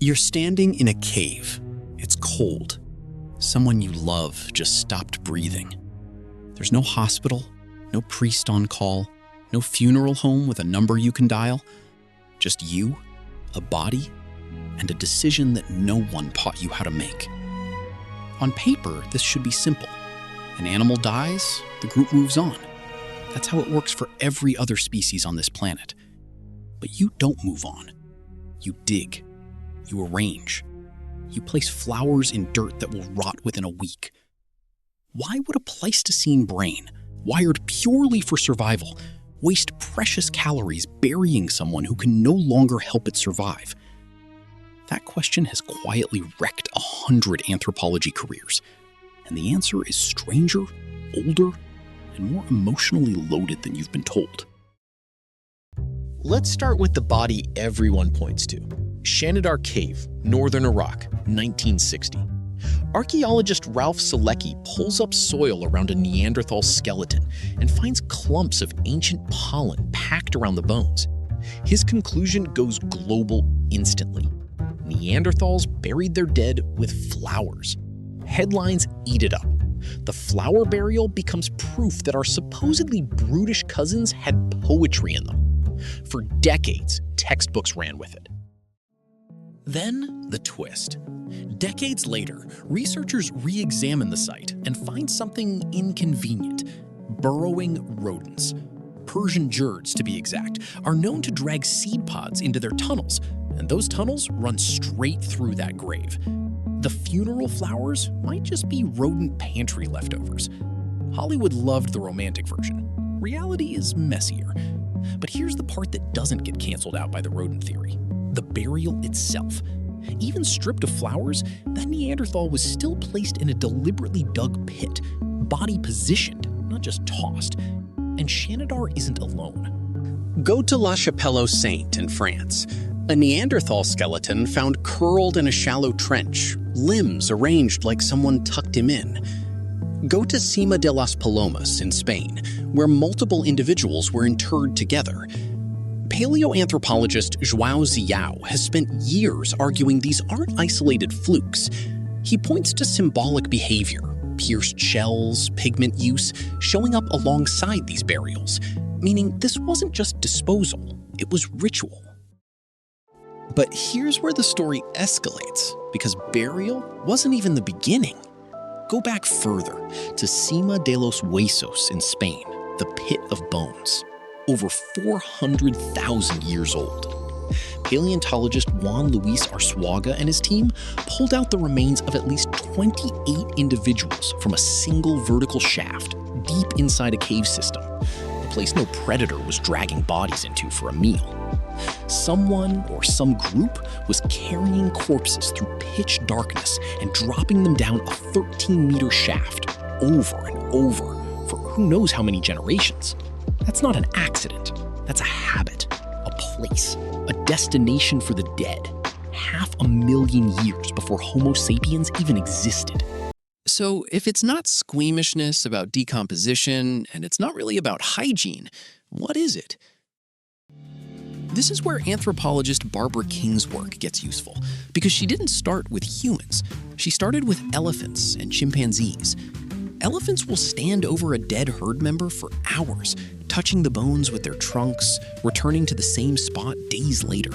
You're standing in a cave. It's cold. Someone you love just stopped breathing. There's no hospital, no priest on call, no funeral home with a number you can dial. Just you, a body, and a decision that no one taught you how to make. On paper, this should be simple. An animal dies, the group moves on. That's how it works for every other species on this planet. But you don't move on. You dig. You arrange. You place flowers in dirt that will rot within a week. Why would a Pleistocene brain, wired purely for survival, waste precious calories burying someone who can no longer help it survive? That question has quietly wrecked 100 anthropology careers, and the answer is stranger, older, and more emotionally loaded than you've been told. Let's start with the body everyone points to. Shanidar Cave, northern Iraq, 1960. Archaeologist Ralph Selecki pulls up soil around a Neanderthal skeleton and finds clumps of ancient pollen packed around the bones. His conclusion goes global instantly. Neanderthals buried their dead with flowers. Headlines eat it up. The flower burial becomes proof that our supposedly brutish cousins had poetry in them. For decades, textbooks ran with it. Then, the twist. Decades later, researchers re-examine the site and find something inconvenient. Burrowing rodents. Persian jurds, to be exact, are known to drag seed pods into their tunnels, and those tunnels run straight through that grave. The funeral flowers might just be rodent pantry leftovers. Hollywood loved the romantic version. Reality is messier. But here's the part that doesn't get canceled out by the rodent theory. The burial itself. Even stripped of flowers, that Neanderthal was still placed in a deliberately dug pit, body positioned, not just tossed. And Shanidar isn't alone. Go to La Chapelle-aux-Saints in France. A Neanderthal skeleton found curled in a shallow trench, limbs arranged like someone tucked him in. Go to Cima de las Palomas in Spain, where multiple individuals were interred together. Paleoanthropologist João Ziao has spent years arguing these aren't isolated flukes. He points to symbolic behavior, pierced shells, pigment use, showing up alongside these burials, meaning this wasn't just disposal, it was ritual. But here's where the story escalates, because burial wasn't even the beginning. Go back further to Cima de los Huesos in Spain, the pit of bones. Over 400,000 years old. Paleontologist Juan Luis Arzuaga and his team pulled out the remains of at least 28 individuals from a single vertical shaft deep inside a cave system, a place no predator was dragging bodies into for a meal. Someone or some group was carrying corpses through pitch darkness and dropping them down a 13-meter shaft over and over for who knows how many generations. That's not an accident. That's a habit, a place, a destination for the dead, 500,000 years before Homo sapiens even existed. So if it's not squeamishness about decomposition, and it's not really about hygiene, what is it? This is where anthropologist Barbara King's work gets useful, because she didn't start with humans. She started with elephants and chimpanzees. Elephants will stand over a dead herd member for hours, touching the bones with their trunks, returning to the same spot days later.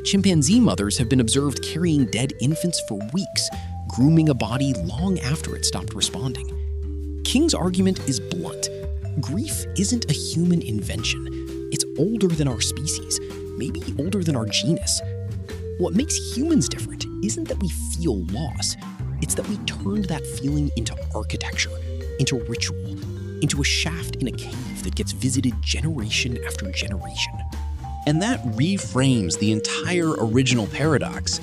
Chimpanzee mothers have been observed carrying dead infants for weeks, grooming a body long after it stopped responding. King's argument is blunt. Grief isn't a human invention. It's older than our species, maybe older than our genus. What makes humans different isn't that we feel loss. It's that we turned that feeling into architecture, into ritual, into a shaft in a cave that gets visited generation after generation. And that reframes the entire original paradox.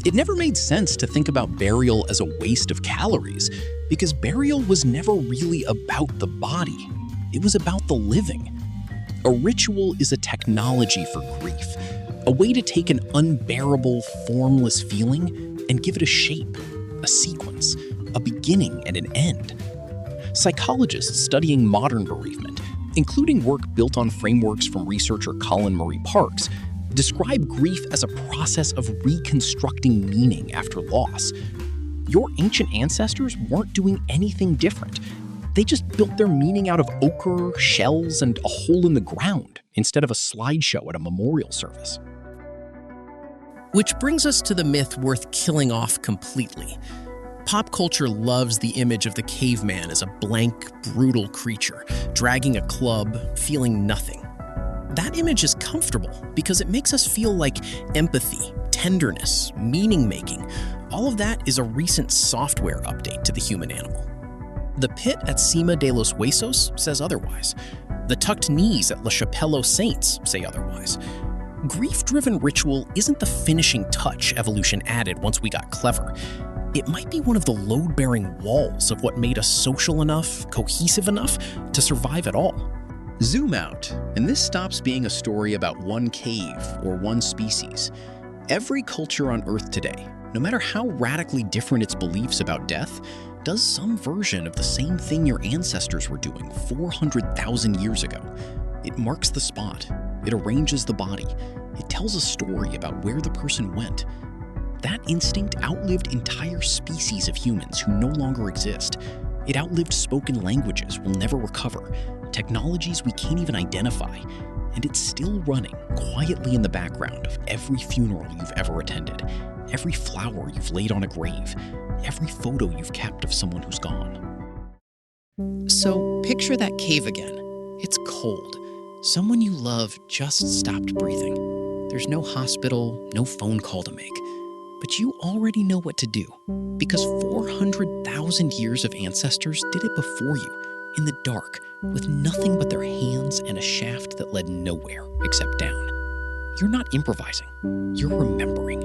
It never made sense to think about burial as a waste of calories, because burial was never really about the body. It was about the living. A ritual is a technology for grief, a way to take an unbearable, formless feeling and give it a shape, a sequence, a beginning and an end. Psychologists studying modern bereavement, including work built on frameworks from researcher Colin Murray Parks, describe grief as a process of reconstructing meaning after loss. Your ancient ancestors weren't doing anything different. They just built their meaning out of ochre, shells, and a hole in the ground instead of a slideshow at a memorial service. Which brings us to the myth worth killing off completely. Pop culture loves the image of the caveman as a blank, brutal creature, dragging a club, feeling nothing. That image is comfortable because it makes us feel like empathy, tenderness, meaning-making. All of that is a recent software update to the human animal. The pit at Cima de los Huesos says otherwise. The tucked knees at La Chapelle Saints say otherwise. Grief-driven ritual isn't the finishing touch evolution added once we got clever. It might be one of the load-bearing walls of what made us social enough, cohesive enough to survive at all. Zoom out, and this stops being a story about one cave or one species. Every culture on Earth today, no matter how radically different its beliefs about death, does some version of the same thing your ancestors were doing 400,000 years ago. It marks the spot. It arranges the body. It tells a story about where the person went. That instinct outlived entire species of humans who no longer exist. It outlived spoken languages we'll never recover, technologies we can't even identify, and it's still running quietly in the background of every funeral you've ever attended, every flower you've laid on a grave, every photo you've kept of someone who's gone. So picture that cave again. It's cold. Someone you love just stopped breathing. There's no hospital, no phone call to make. But you already know what to do, because 400,000 years of ancestors did it before you, in the dark, with nothing but their hands and a shaft that led nowhere except down. You're not improvising. You're remembering.